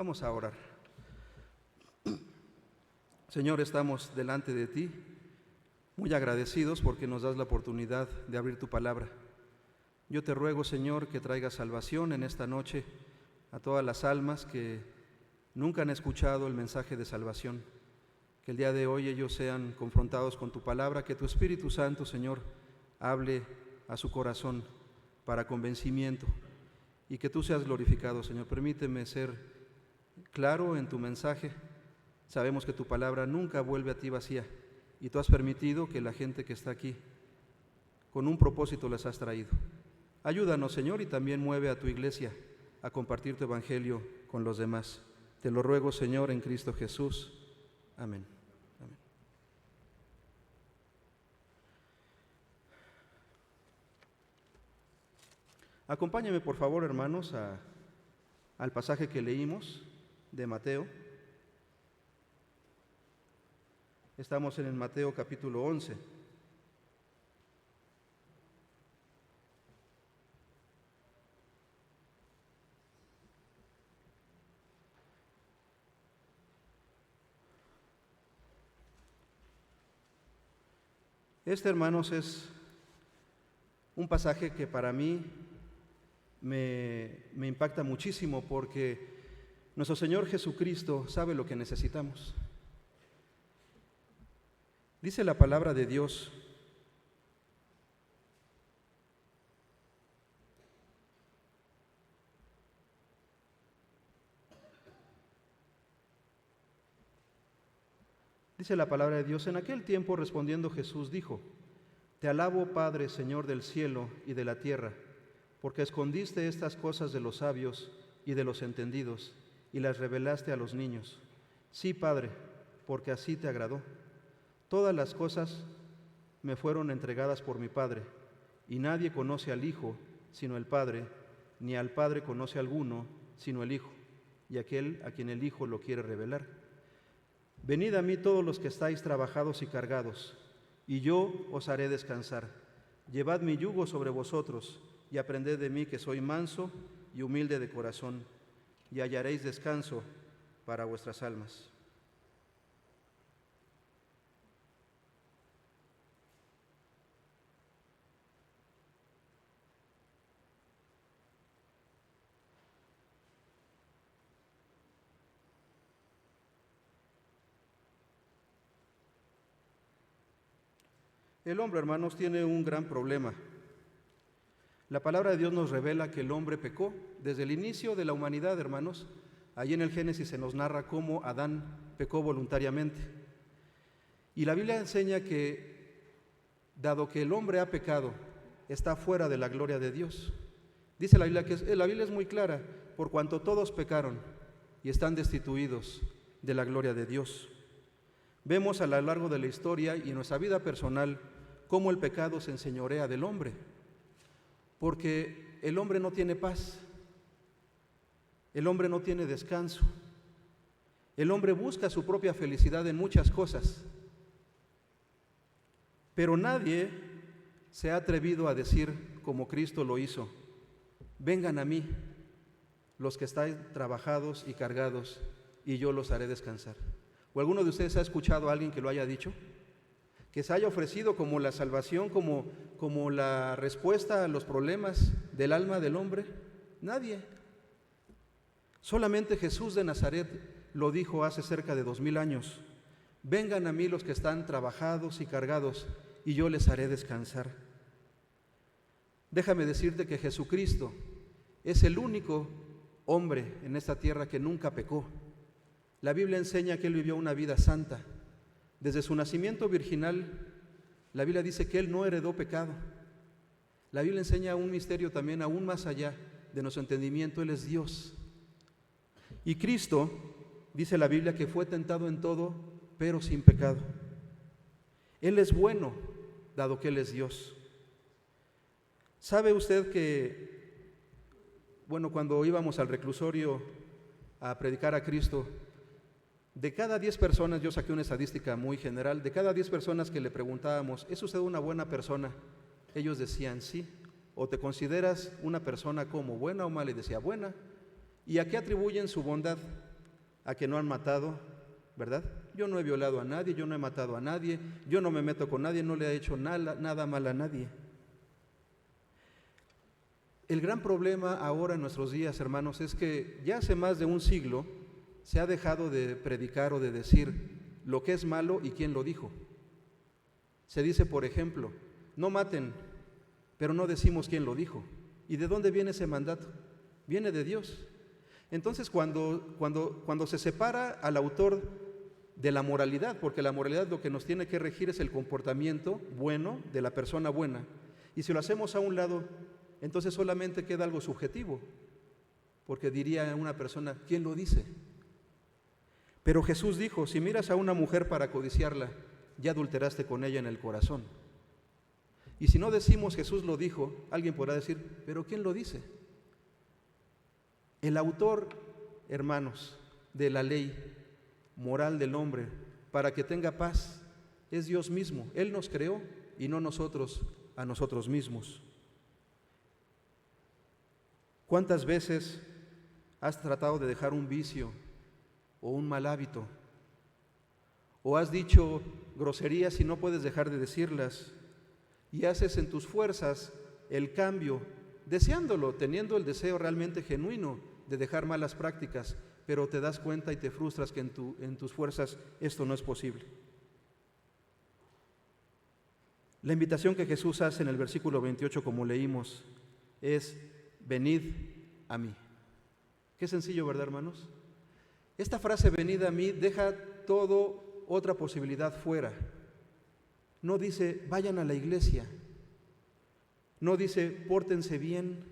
Vamos a orar. Señor, estamos delante de ti, muy agradecidos porque nos das la oportunidad de abrir tu palabra. Yo te ruego, Señor, que traigas salvación en esta noche a todas las almas que nunca han escuchado el mensaje de salvación. Que el día de hoy ellos sean confrontados con tu palabra, que tu Espíritu Santo, Señor, hable a su corazón para convencimiento y que tú seas glorificado, Señor. Permíteme ser claro en tu mensaje. Sabemos que tu palabra nunca vuelve a ti vacía y tú has permitido que la gente que está aquí con un propósito las has traído. Ayúdanos, Señor, y también mueve a tu iglesia a compartir tu evangelio con los demás. Te lo ruego, Señor, en Cristo Jesús. Amén. Amén. Acompáñenme, por favor, hermanos, al pasaje que leímos de Mateo. Estamos en el Mateo capítulo 11. Hermanos, es un pasaje que para mí me impacta muchísimo porque nuestro Señor Jesucristo sabe lo que necesitamos. Dice la palabra de Dios: en aquel tiempo respondiendo Jesús dijo: Te alabo, Padre, Señor del cielo y de la tierra, porque escondiste estas cosas de los sabios y de los entendidos y las revelaste a los niños. Sí, Padre, porque así te agradó. Todas las cosas me fueron entregadas por mi Padre, y nadie conoce al Hijo sino el Padre, ni al Padre conoce alguno sino el Hijo, y aquel a quien el Hijo lo quiere revelar. Venid a mí todos los que estáis trabajados y cargados, y yo os haré descansar. Llevad mi yugo sobre vosotros, y aprended de mí, que soy manso y humilde de corazón, y hallaréis descanso para vuestras almas. El hombre, hermanos, tiene un gran problema. La palabra de Dios nos revela que el hombre pecó desde el inicio de la humanidad, hermanos. Allí en el Génesis se nos narra cómo Adán pecó voluntariamente. Y la Biblia enseña que, dado que el hombre ha pecado, está fuera de la gloria de Dios. Dice la Biblia la Biblia es muy clara: por cuanto todos pecaron y están destituidos de la gloria de Dios. Vemos a lo largo de la historia y en nuestra vida personal cómo el pecado se enseñorea del hombre, porque el hombre no tiene paz, el hombre no tiene descanso, el hombre busca su propia felicidad en muchas cosas, pero nadie se ha atrevido a decir como Cristo lo hizo: vengan a mí los que estáis trabajados y cargados, y yo los haré descansar. ¿O alguno de ustedes ha escuchado a alguien que lo haya dicho? Que se haya ofrecido como la salvación, como la respuesta a los problemas del alma del hombre. Nadie. Solamente Jesús de Nazaret lo dijo hace cerca de 2000 años: vengan a mí los que están trabajados y cargados, y yo les haré descansar. Déjame decirte que Jesucristo es el único hombre en esta tierra que nunca pecó. La Biblia enseña que Él vivió una vida santa. Desde su nacimiento virginal, la Biblia dice que Él no heredó pecado. La Biblia enseña un misterio también aún más allá de nuestro entendimiento: Él es Dios. Y Cristo, dice la Biblia, que fue tentado en todo, pero sin pecado. Él es bueno, dado que Él es Dios. ¿Sabe usted que, cuando íbamos al reclusorio a predicar a Cristo, de cada 10 personas, yo saqué una estadística muy general, de cada 10 personas que le preguntábamos: ¿es usted una buena persona?, ellos decían sí. ¿O te consideras una persona como buena o mala? Y decía buena. ¿Y a qué atribuyen su bondad? a que no han matado, ¿verdad? Yo no he violado a nadie, yo no he matado a nadie, yo no me meto con nadie, no le he hecho nada mal a nadie. El gran problema ahora en nuestros días, hermanos, es que ya hace más de un siglo se ha dejado de predicar o de decir lo que es malo y quién lo dijo. Se dice, por ejemplo, no maten, pero no decimos quién lo dijo. ¿Y de dónde viene ese mandato? Viene de Dios. Entonces, cuando se separa al autor de la moralidad, porque la moralidad lo que nos tiene que regir es el comportamiento bueno de la persona buena, y si lo hacemos a un lado, entonces solamente queda algo subjetivo, porque diría una persona, ¿quién lo dice? Pero Jesús dijo, si miras a una mujer para codiciarla, ya adulteraste con ella en el corazón. Y si no decimos Jesús lo dijo, alguien podrá decir, ¿pero quién lo dice? El autor, hermanos, de la ley moral del hombre, para que tenga paz, es Dios mismo. Él nos creó y no nosotros a nosotros mismos. ¿Cuántas veces has tratado de dejar un vicio o un mal hábito? ¿O has dicho groserías y no puedes dejar de decirlas? Y haces en tus fuerzas el cambio, deseándolo, teniendo el deseo realmente genuino de dejar malas prácticas, pero te das cuenta y te frustras que en tus fuerzas esto no es posible. La invitación que Jesús hace en el versículo 28, como leímos, es venid a mí. Qué sencillo, ¿verdad, hermanos? Esta frase venid a mí deja todo otra posibilidad fuera. No dice vayan a la iglesia, no dice pórtense bien,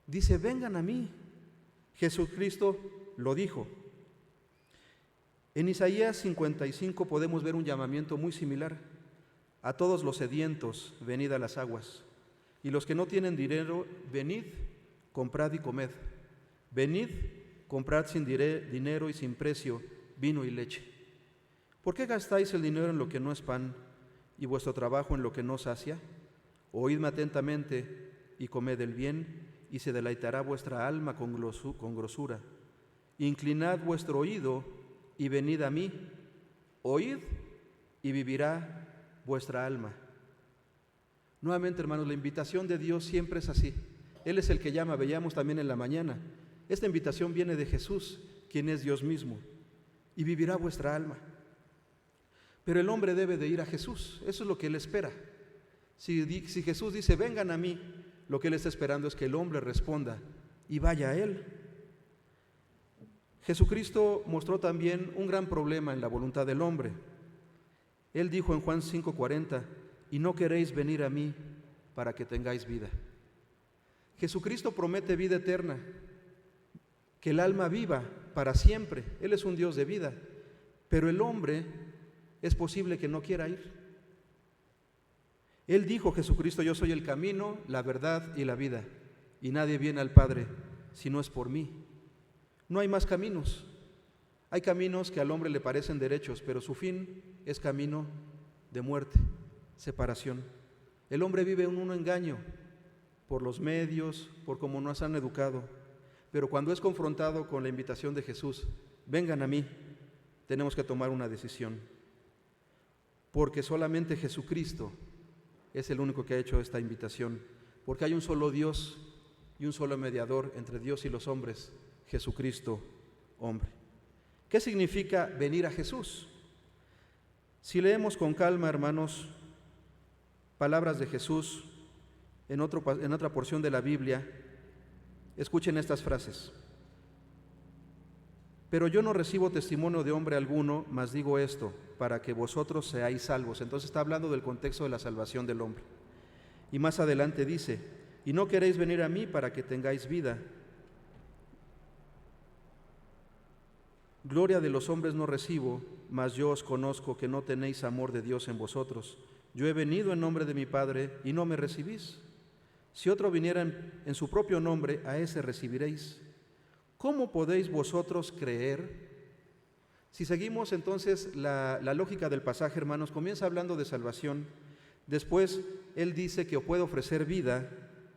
dice vengan a mí. Jesucristo lo dijo. En Isaías 55 podemos ver un llamamiento muy similar. A todos los sedientos, venid a las aguas. Y los que no tienen dinero, venid, comprad y comed. Venid, comprad sin dinero y sin precio vino y leche. ¿Por qué gastáis el dinero en lo que no es pan y vuestro trabajo en lo que no sacia? Oídme atentamente y comed el bien, y se deleitará vuestra alma con grosura. Inclinad vuestro oído y venid a mí. Oíd y vivirá vuestra alma. Nuevamente, hermanos, la invitación de Dios siempre es así. Él es el que llama, veíamos también en la mañana. Esta invitación viene de Jesús, quien es Dios mismo. Y vivirá vuestra alma. Pero el hombre debe de ir a Jesús. Eso es lo que Él espera. Si Jesús dice, vengan a mí, lo que Él está esperando es que el hombre responda y vaya a Él. Jesucristo mostró también un gran problema en la voluntad del hombre. Él dijo en Juan 5:40, y no queréis venir a mí para que tengáis vida. Jesucristo promete vida eterna, que el alma viva para siempre. Él es un Dios de vida, pero el hombre es posible que no quiera ir. Él dijo, Jesucristo, yo soy el camino, la verdad y la vida, y nadie viene al Padre si no es por mí. No hay más caminos. Hay caminos que al hombre le parecen derechos, pero su fin es camino de muerte, separación. El hombre vive en un engaño por los medios, por cómo nos han educado, pero cuando es confrontado con la invitación de Jesús, vengan a mí, tenemos que tomar una decisión, porque solamente Jesucristo es el único que ha hecho esta invitación, porque hay un solo Dios y un solo mediador entre Dios y los hombres, Jesucristo, hombre. ¿Qué significa venir a Jesús? Si leemos con calma, hermanos, palabras de Jesús en otra porción de la Biblia, escuchen estas frases. Pero yo no recibo testimonio de hombre alguno, mas digo esto, para que vosotros seáis salvos. Entonces está hablando del contexto de la salvación del hombre. Y más adelante dice, y no queréis venir a mí para que tengáis vida. Gloria de los hombres no recibo, mas yo os conozco que no tenéis amor de Dios en vosotros. Yo he venido en nombre de mi Padre y no me recibís. Si otro viniera en su propio nombre, a ese recibiréis. ¿Cómo podéis vosotros creer? Si seguimos entonces la lógica del pasaje, hermanos, comienza hablando de salvación. Después Él dice que puede ofrecer vida,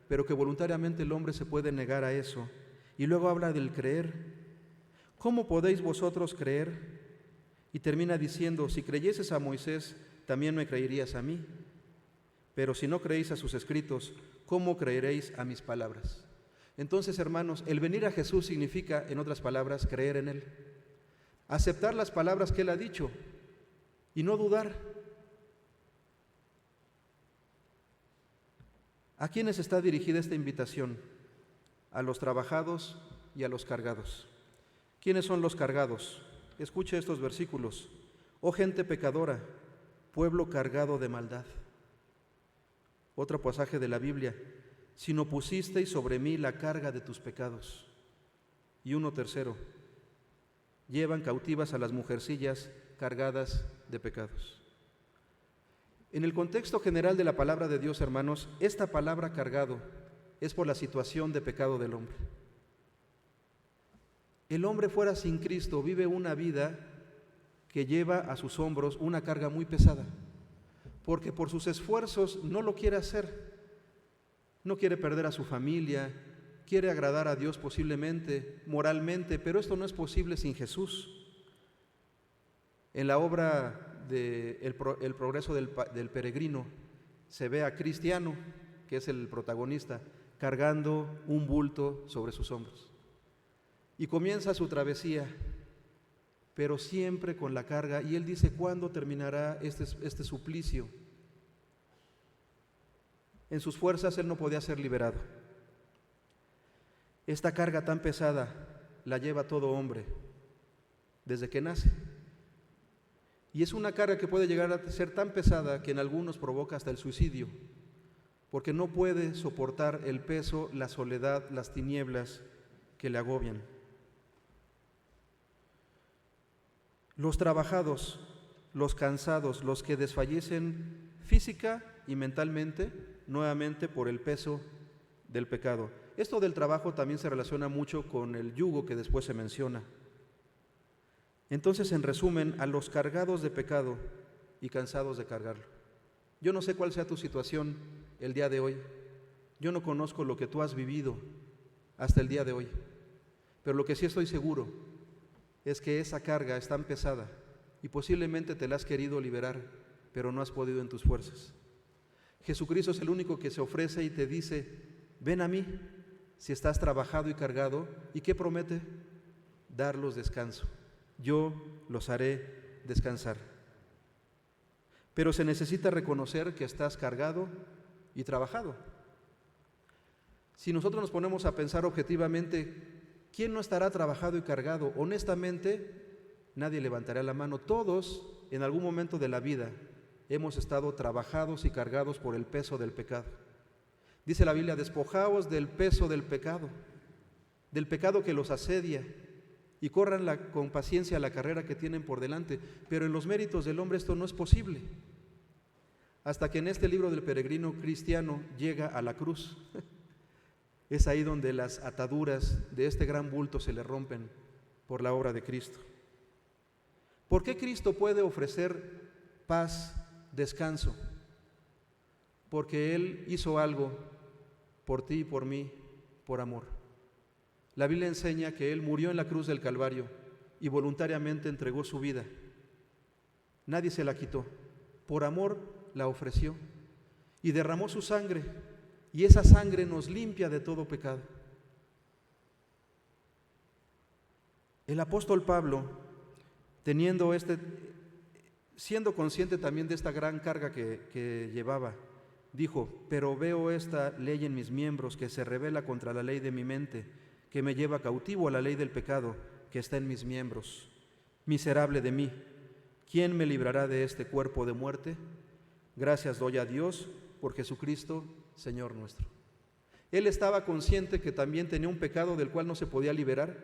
pero que voluntariamente el hombre se puede negar a eso. Y luego habla del creer. ¿cómo podéis vosotros creer? Y termina diciendo, si creyeses a Moisés, también me creerías a mí. Pero si no creéis a sus escritos, ¿cómo creeréis a mis palabras? Entonces, hermanos, el venir a Jesús significa, en otras palabras, creer en Él. Aceptar las palabras que Él ha dicho y no dudar. ¿A quiénes está dirigida esta invitación? A los trabajados y a los cargados. ¿Quiénes son los cargados? Escuche estos versículos. Oh gente pecadora, pueblo cargado de maldad. Otro pasaje de la Biblia. Si no pusisteis sobre mí la carga de tus pecados. Y uno tercero. Llevan cautivas a las mujercillas cargadas de pecados. En el contexto general de la palabra de Dios, hermanos, esta palabra cargado es por la situación de pecado del hombre. El hombre fuera sin Cristo vive una vida que lleva a sus hombros una carga muy pesada, porque por sus esfuerzos no lo quiere hacer. No quiere perder a su familia, quiere agradar a Dios posiblemente, moralmente, pero esto no es posible sin Jesús. En la obra de El progreso del peregrino se ve a Cristiano, que es el protagonista, cargando un bulto sobre sus hombros. Y comienza su travesía, pero siempre con la carga, y él dice, ¿cuándo terminará este suplicio? En sus fuerzas él no podía ser liberado. Esta carga tan pesada la lleva todo hombre desde que nace. Y es una carga que puede llegar a ser tan pesada que en algunos provoca hasta el suicidio, porque no puede soportar el peso, la soledad, las tinieblas que le agobian. Los trabajados, los cansados, los que desfallecen física y mentalmente, nuevamente por el peso del pecado. Esto del trabajo también se relaciona mucho con el yugo que después se menciona. Entonces, en resumen, a los cargados de pecado y cansados de cargarlo. Yo no sé cuál sea tu situación el día de hoy. Yo no conozco lo que tú has vivido hasta el día de hoy. Pero lo que sí estoy seguro es que esa carga es tan pesada y posiblemente te la has querido liberar, pero no has podido en tus fuerzas. Jesucristo es el único que se ofrece y te dice, ven a mí si estás trabajado y cargado. ¿Y qué promete? Darlos descanso. Yo los haré descansar. Pero se necesita reconocer que estás cargado y trabajado. Si nosotros nos ponemos a pensar objetivamente, ¿quién no estará trabajado y cargado? Honestamente, nadie levantará la mano. Todos, en algún momento de la vida, hemos estado trabajados y cargados por el peso del pecado. Dice la Biblia, despojaos del peso del pecado que los asedia, y corran con paciencia la carrera que tienen por delante. Pero en los méritos del hombre esto no es posible, hasta que en este libro del peregrino cristiano llega a la cruz. Es ahí donde las ataduras de este gran bulto se le rompen por la obra de Cristo. ¿Por qué Cristo puede ofrecer paz, descanso? Porque Él hizo algo por ti y por mí, por amor. La Biblia enseña que Él murió en la cruz del Calvario y voluntariamente entregó su vida. Nadie se la quitó. Por amor la ofreció y derramó su sangre, y esa sangre nos limpia de todo pecado. El apóstol Pablo, siendo consciente también de esta gran carga que llevaba, dijo, pero veo esta ley en mis miembros que se rebela contra la ley de mi mente, que me lleva cautivo a la ley del pecado que está en mis miembros. Miserable de mí, ¿quién me librará de este cuerpo de muerte? Gracias doy a Dios por Jesucristo, Señor nuestro. Él estaba consciente que también tenía un pecado del cual no se podía liberar,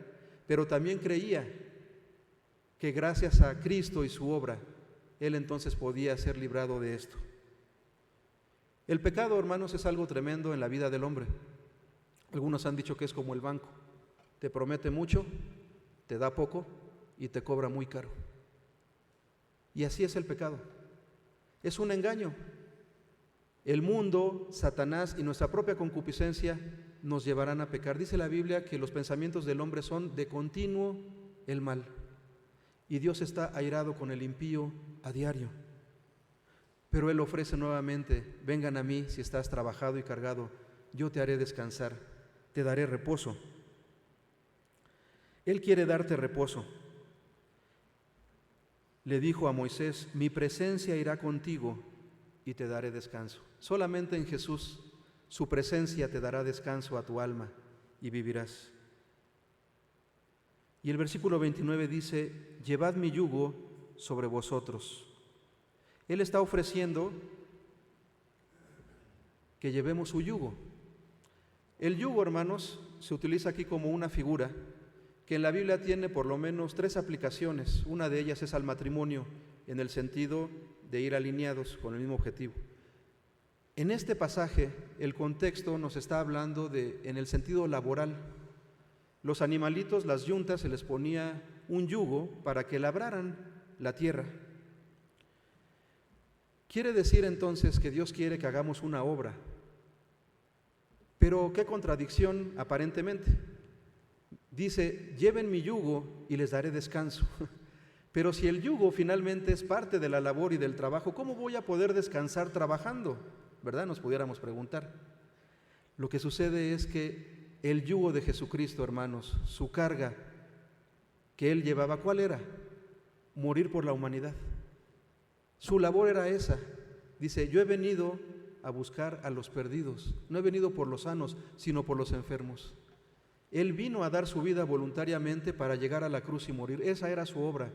pero también creía que gracias a Cristo y su obra, él entonces podía ser librado de esto. El pecado, hermanos, es algo tremendo en la vida del hombre. Algunos han dicho que es como el banco. Te promete mucho, te da poco y te cobra muy caro. Y así es el pecado. Es un engaño. El mundo, Satanás y nuestra propia concupiscencia nos llevarán a pecar. Dice la Biblia que los pensamientos del hombre son de continuo el mal. Y Dios está airado con el impío a diario. Pero Él ofrece nuevamente: vengan a mí si estás trabajado y cargado, yo te haré descansar, te daré reposo. Él quiere darte reposo. Le dijo a Moisés: mi presencia irá contigo y te daré descanso. Solamente en Jesús, su presencia te dará descanso a tu alma y vivirás. Y el versículo 29 dice: llevad mi yugo sobre vosotros. Él está ofreciendo que llevemos su yugo. El yugo, hermanos, se utiliza aquí como una figura que en la Biblia tiene por lo menos 3 aplicaciones. Una de ellas es al matrimonio, en el sentido de ir alineados con el mismo objetivo. En este pasaje, el contexto nos está hablando en el sentido laboral. Los animalitos, las yuntas, se les ponía un yugo para que labraran la tierra. Quiere decir entonces que Dios quiere que hagamos una obra. Pero qué contradicción aparentemente. Dice: lleven mi yugo y les daré descanso. Pero si el yugo finalmente es parte de la labor y del trabajo, ¿cómo voy a poder descansar trabajando? ¿Verdad? Nos pudiéramos preguntar. Lo que sucede es que el yugo de Jesucristo, hermanos, su carga que Él llevaba, ¿cuál era? Morir por la humanidad. Su labor era esa. Dice: yo he venido a buscar a los perdidos. No he venido por los sanos, sino por los enfermos. Él vino a dar su vida voluntariamente para llegar a la cruz y morir. Esa era su obra.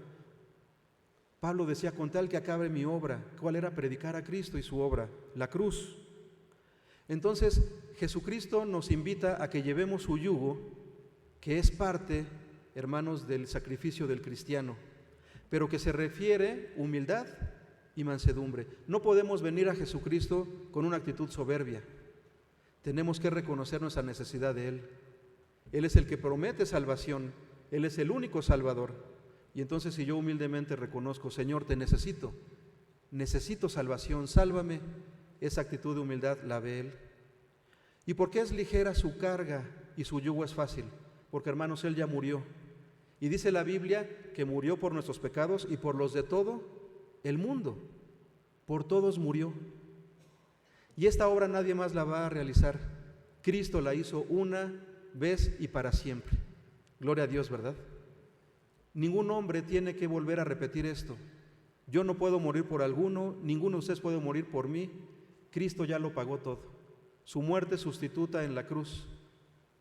Pablo decía: con tal que acabe mi obra. ¿Cuál era? Predicar a Cristo y su obra, la cruz. Entonces, Jesucristo nos invita a que llevemos su yugo, que es parte, hermanos, del sacrificio del cristiano, pero que se refiere humildad y mansedumbre. No podemos venir a Jesucristo con una actitud soberbia. Tenemos que reconocer nuestra necesidad de Él. Él es el que promete salvación. Él es el único Salvador. Y entonces, si yo humildemente reconozco: Señor, te necesito salvación, sálvame, esa actitud de humildad la ve Él. ¿Y por qué es ligera su carga y su yugo es fácil? Porque, hermanos, Él ya murió. Y dice la Biblia que murió por nuestros pecados y por los de todo el mundo. Por todos murió. Y esta obra nadie más la va a realizar. Cristo la hizo una vez y para siempre. Gloria a Dios, ¿verdad? Ningún hombre tiene que volver a repetir esto. Yo no puedo morir por alguno, ninguno de ustedes puede morir por mí. Cristo ya lo pagó todo. Su muerte sustituta en la cruz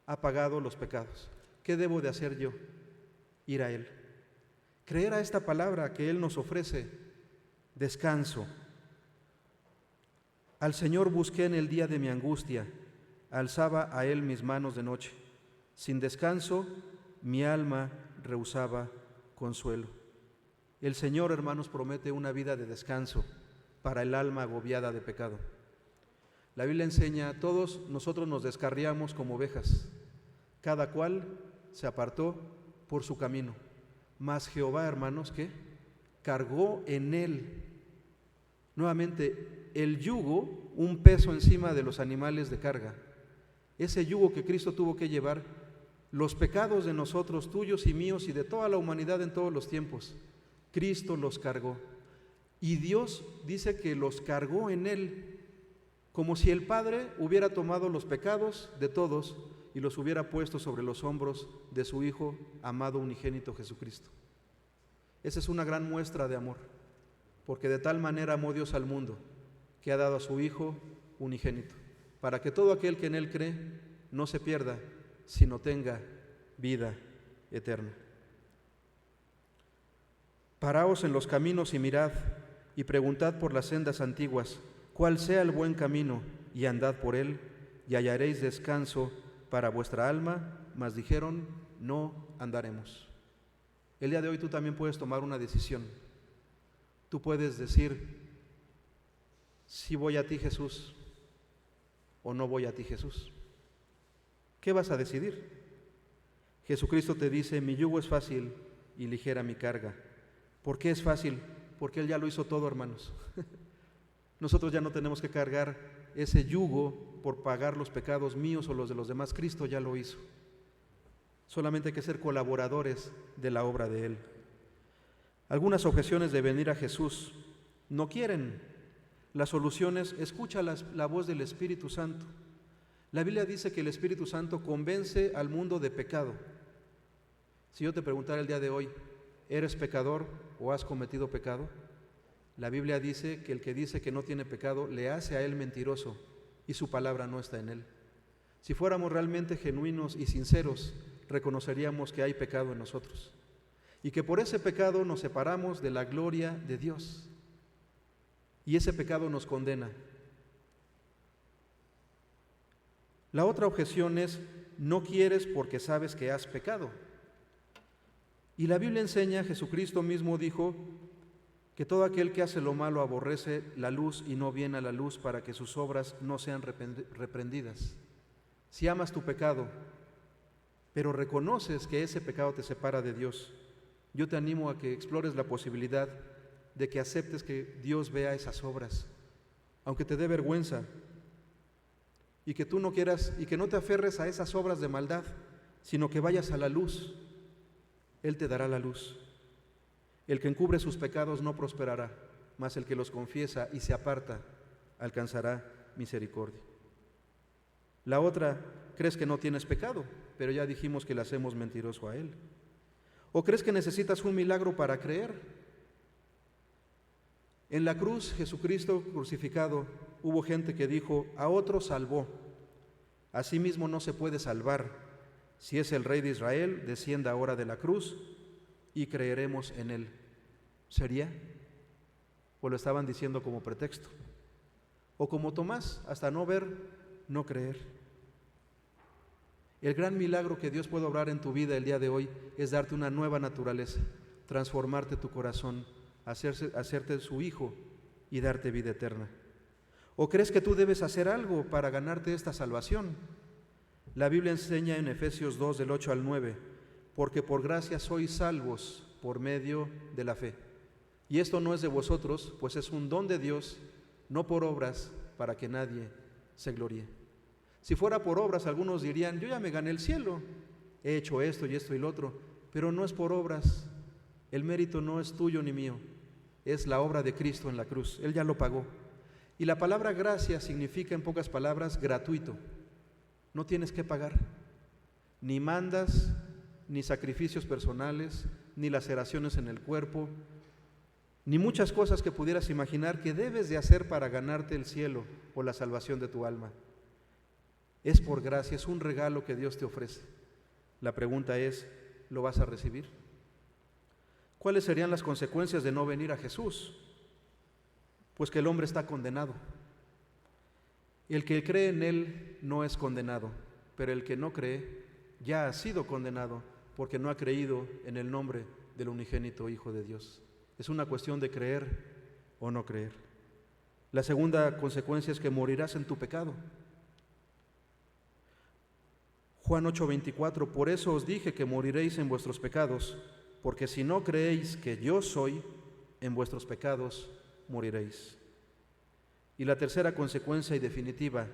ha pagado los pecados. ¿Qué debo de hacer yo? Ir a Él. Creer a esta palabra que Él nos ofrece: descanso. Al Señor busqué en el día de mi angustia, alzaba a Él mis manos de noche. Sin descanso, mi alma rehusaba consuelo. El Señor, hermanos, promete una vida de descanso para el alma agobiada de pecado. La Biblia enseña: todos nosotros nos descarriamos como ovejas, cada cual se apartó por su camino. Mas Jehová, hermanos, ¿qué? Cargó en Él. Nuevamente, el yugo, un peso encima de los animales de carga. Ese yugo que Cristo tuvo que llevar, los pecados de nosotros, tuyos y míos y de toda la humanidad en todos los tiempos, Cristo los cargó. Y Dios dice que los cargó en Él, como si el Padre hubiera tomado los pecados de todos y los hubiera puesto sobre los hombros de su Hijo amado unigénito Jesucristo. Esa es una gran muestra de amor, porque de tal manera amó Dios al mundo, que ha dado a su Hijo unigénito, para que todo aquel que en Él cree no se pierda, sino tenga vida eterna. Paraos en los caminos y mirad, y preguntad por las sendas antiguas, cuál sea el buen camino, y andad por él, y hallaréis descanso para vuestra alma. Mas dijeron: no andaremos. El día de hoy tú también puedes tomar una decisión. Tú puedes decir: si voy a ti, Jesús, o no voy a ti, Jesús. ¿Qué vas a decidir? Jesucristo te dice: mi yugo es fácil y ligera mi carga. ¿Por qué es fácil? Porque Él ya lo hizo todo, hermanos. Nosotros ya no tenemos que cargar ese yugo por pagar los pecados míos o los de los demás. Cristo ya lo hizo. Solamente hay que ser colaboradores de la obra de Él. Algunas objeciones de venir a Jesús: no quieren. La solución es: escucha la voz del Espíritu Santo. La Biblia dice que el Espíritu Santo convence al mundo de pecado. Si yo te preguntara el día de hoy, ¿eres pecador o has cometido pecado? La Biblia dice que no tiene pecado le hace a él mentiroso y su palabra no está en él. Si fuéramos realmente genuinos y sinceros, reconoceríamos que hay pecado en nosotros y que por ese pecado nos separamos de la gloria de Dios y ese pecado nos condena. La otra objeción es: no quieres porque sabes que has pecado. Y la Biblia enseña, Jesucristo mismo dijo que todo aquel que hace lo malo aborrece la luz y no viene a la luz para que sus obras no sean reprendidas. Si amas tu pecado, pero reconoces que ese pecado te separa de Dios, yo te animo a que explores la posibilidad de que aceptes que Dios vea esas obras, aunque te dé vergüenza, y que tú no quieras y que no te aferres a esas obras de maldad, sino que vayas a la luz. Él te dará la luz. El que encubre sus pecados no prosperará, mas el que los confiesa y se aparta alcanzará misericordia. La otra: crees que no tienes pecado, pero ya dijimos que le hacemos mentiroso a Él. ¿O crees que necesitas un milagro para creer? En la cruz, Jesucristo crucificado, hubo gente que dijo: a otro salvó, a sí mismo no se puede salvar. Si es el Rey de Israel, descienda ahora de la cruz y creeremos en Él. ¿Sería? ¿O lo estaban diciendo como pretexto? O como Tomás: hasta no ver, no creer. El gran milagro que Dios puede obrar en tu vida el día de hoy es darte una nueva naturaleza, transformarte tu corazón, hacerte su hijo y darte vida eterna. ¿O crees que tú debes hacer algo para ganarte esta salvación? La Biblia enseña en Efesios 2, del 8 al 9, porque por gracia sois salvos por medio de la fe. Y esto no es de vosotros, pues es un don de Dios, no por obras, para que nadie se gloríe. Si fuera por obras, algunos dirían: yo ya me gané el cielo, he hecho esto y esto y lo otro, pero no es por obras. El mérito no es tuyo ni mío, es la obra de Cristo en la cruz. Él ya lo pagó. Y la palabra gracia significa, en pocas palabras, gratuito. No tienes que pagar, ni mandas, ni sacrificios personales, ni laceraciones en el cuerpo, ni muchas cosas que pudieras imaginar que debes de hacer para ganarte el cielo o la salvación de tu alma. Es por gracia, es un regalo que Dios te ofrece. La pregunta es: ¿lo vas a recibir? ¿Cuáles serían las consecuencias de no venir a Jesús? Pues que el hombre está condenado. El que cree en Él no es condenado, pero el que no cree ya ha sido condenado porque no ha creído en el nombre del unigénito Hijo de Dios. Es una cuestión de creer o no creer. La segunda consecuencia es que morirás en tu pecado. Juan 8:24: por eso os dije que moriréis en vuestros pecados, porque si no creéis que yo soy, en vuestros pecados moriréis. Y la tercera consecuencia y definitiva: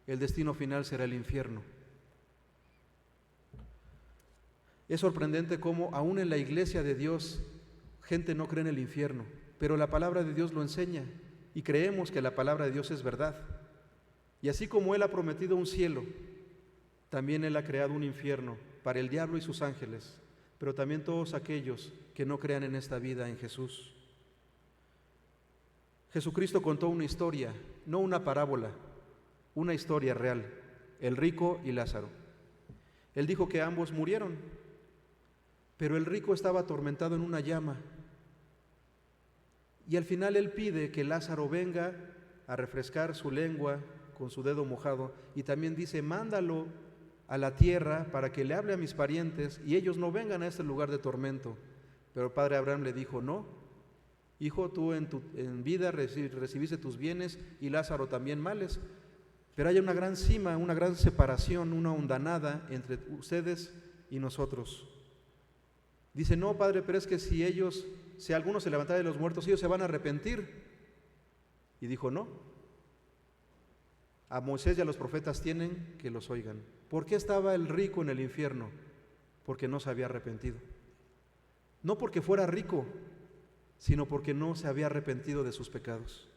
el destino final será el infierno. Es sorprendente cómo aún en la iglesia de Dios gente no cree en el infierno, pero la palabra de Dios lo enseña y creemos que la palabra de Dios es verdad. Y así como Él ha prometido un cielo, también Él ha creado un infierno para el diablo y sus ángeles, pero también todos aquellos que no crean en esta vida en Jesús. Jesucristo contó una historia, no una parábola, una historia real: el rico y Lázaro. Él dijo que ambos murieron, pero el rico estaba atormentado en una llama. Y al final Él pide que Lázaro venga a refrescar su lengua con su dedo mojado, y también dice: mándalo a la tierra para que le hable a mis parientes y ellos no vengan a este lugar de tormento. Pero el padre Abraham le dijo: no, hijo, tú en vida recibiste tus bienes y Lázaro también males, pero hay una gran cima, una gran separación, una hondanada entre ustedes y nosotros. Dice: no, padre, pero es que si alguno se levantara de los muertos, ellos se van a arrepentir. Y dijo: no, a Moisés y a los profetas tienen que los oigan. ¿Por qué estaba el rico en el infierno? porque no se había arrepentido. No porque fuera rico, sino porque no se había arrepentido de sus pecados.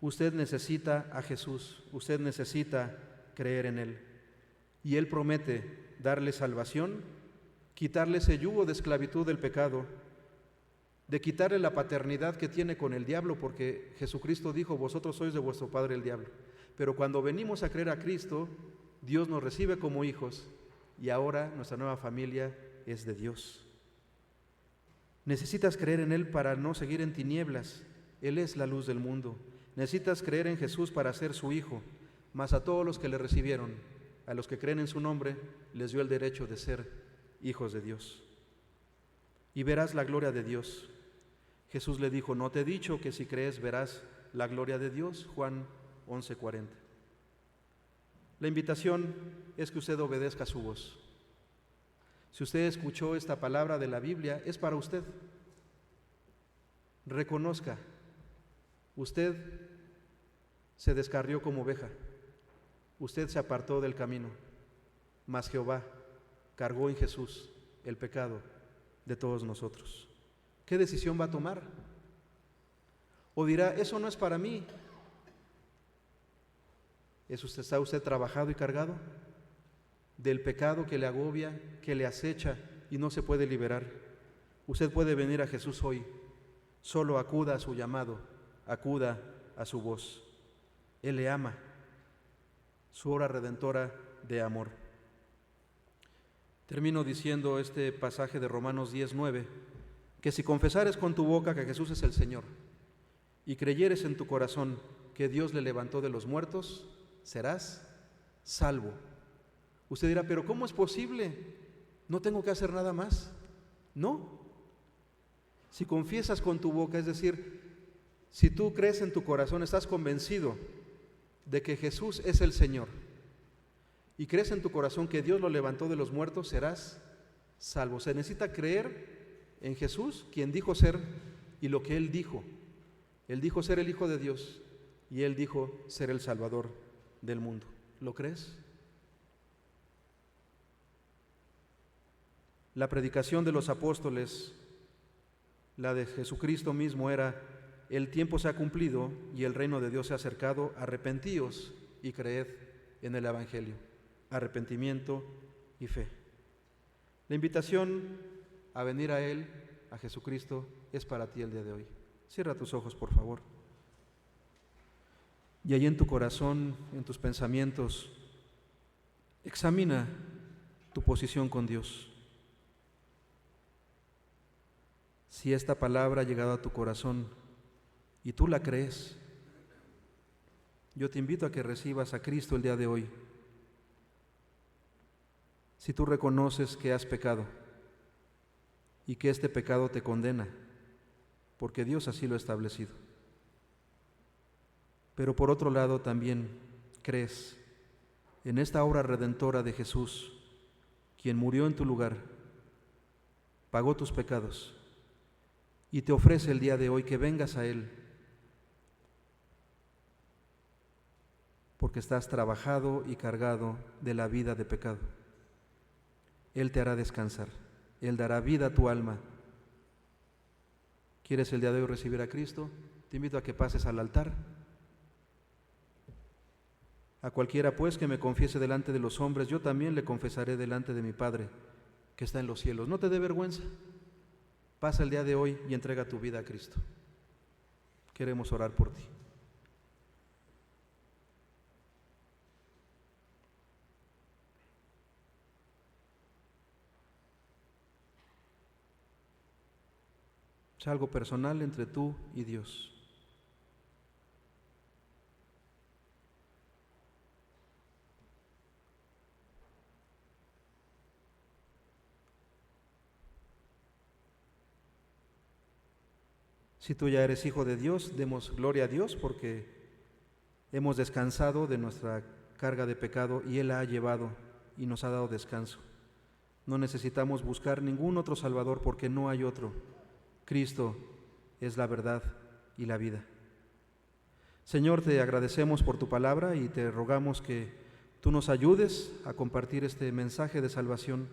Usted necesita a Jesús, usted necesita creer en Él. Y Él promete darle salvación, quitarle ese yugo de esclavitud del pecado, de quitarle la paternidad que tiene con el diablo, porque Jesucristo dijo: vosotros sois de vuestro padre el diablo. Pero cuando venimos a creer a Cristo, Dios nos recibe como hijos y ahora nuestra nueva familia es de Dios. Necesitas creer en Él para no seguir en tinieblas. Él es la luz del mundo. Necesitas creer en Jesús para ser su hijo, mas a todos los que le recibieron, a los que creen en su nombre, les dio el derecho de ser hijos de Dios. Y verás la gloria de Dios. Jesús le dijo: no te he dicho que si crees verás la gloria de Dios. Juan 11:40. La invitación es que usted obedezca su voz. Si usted escuchó esta palabra de la Biblia, es para usted. Reconozca, usted se descarrió como oveja, usted se apartó del camino, mas Jehová cargó en Jesús el pecado de todos nosotros. ¿Qué decisión va a tomar? O dirá: eso no es para mí. ¿Está usted trabajado y cargado del pecado que le agobia, que le acecha y no se puede liberar? Usted puede venir a Jesús hoy. Solo acuda a su llamado, acuda a su voz. Él le ama, su obra redentora de amor. Termino diciendo este pasaje de Romanos 10:9, que si confesares con tu boca que Jesús es el Señor y creyeres en tu corazón que Dios le levantó de los muertos, serás salvo. Usted dirá: pero ¿cómo es posible? ¿No tengo que hacer nada más? No. Si confiesas con tu boca, es decir, si tú crees en tu corazón, estás convencido de que Jesús es el Señor y crees en tu corazón que Dios lo levantó de los muertos, serás salvo. Se necesita creer en Jesús, quien dijo ser, y lo que Él dijo. Él dijo ser el Hijo de Dios y Él dijo ser el Salvador del mundo. ¿Lo crees? La predicación de los apóstoles, la de Jesucristo mismo, era: el tiempo se ha cumplido y el reino de Dios se ha acercado, arrepentíos y creed en el Evangelio. Arrepentimiento y fe. La invitación a venir a Él, a Jesucristo, es para ti el día de hoy. Cierra tus ojos, por favor. Y allí en tu corazón, en tus pensamientos, examina tu posición con Dios. Si esta palabra ha llegado a tu corazón y tú la crees, yo te invito a que recibas a Cristo el día de hoy. Si tú reconoces que has pecado y que este pecado te condena, porque Dios así lo ha establecido. Pero por otro lado también crees en esta obra redentora de Jesús, quien murió en tu lugar, pagó tus pecados y te ofrece el día de hoy que vengas a Él, porque estás trabajado y cargado de la vida de pecado. Él te hará descansar, Él dará vida a tu alma. ¿Quieres el día de hoy recibir a Cristo? Te invito a que pases al altar. A cualquiera pues que me confiese delante de los hombres, yo también le confesaré delante de mi Padre que está en los cielos. No te dé vergüenza. Pasa el día de hoy y entrega tu vida a Cristo. Queremos orar por ti. Es algo personal entre tú y Dios. Si tú ya eres hijo de Dios, demos gloria a Dios porque hemos descansado de nuestra carga de pecado y Él la ha llevado y nos ha dado descanso. No necesitamos buscar ningún otro Salvador porque no hay otro. Cristo es la verdad y la vida. Señor, te agradecemos por tu palabra y te rogamos que tú nos ayudes a compartir este mensaje de salvación,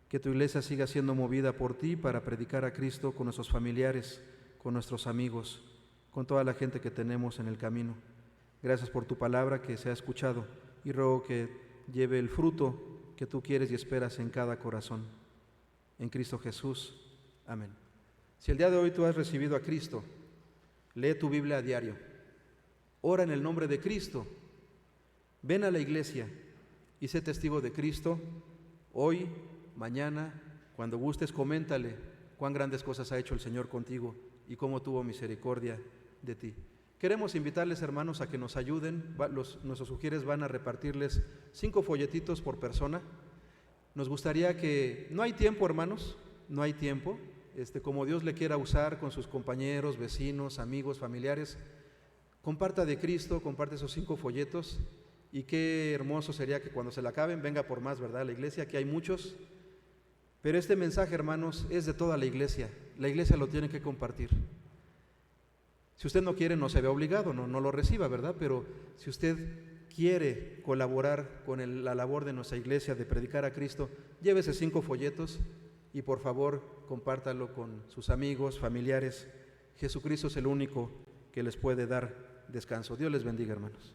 que tu iglesia siga siendo movida por ti para predicar a Cristo con nuestros familiares, con nuestros amigos, con toda la gente que tenemos en el camino. Gracias por tu palabra que se ha escuchado y ruego que lleve el fruto que tú quieres y esperas en cada corazón. En Cristo Jesús. Amén. Si el día de hoy tú has recibido a Cristo, lee tu Biblia a diario. Ora en el nombre de Cristo. Ven a la iglesia y sé testigo de Cristo. Hoy, mañana, cuando gustes, coméntale cuán grandes cosas ha hecho el Señor contigo y cómo tuvo misericordia de ti. Queremos invitarles, hermanos, a que nos ayuden. Nuestros sugieres van a repartirles 5 folletitos por persona. Nos gustaría que, no hay tiempo, hermanos, no hay tiempo, como Dios le quiera usar con sus compañeros, vecinos, amigos, familiares. Comparta de Cristo, comparte esos 5 folletos y qué hermoso sería que cuando se la acaben venga por más, ¿verdad? La iglesia, aquí hay muchos, pero este mensaje, hermanos, es de toda la iglesia lo tiene que compartir. Si usted no quiere, no se ve obligado, no lo reciba, ¿verdad? Pero si usted quiere colaborar con la labor de nuestra iglesia de predicar a Cristo, llévese 5 folletos y por favor compártalo con sus amigos, familiares. Jesucristo es el único que les puede dar descanso. Dios les bendiga, hermanos.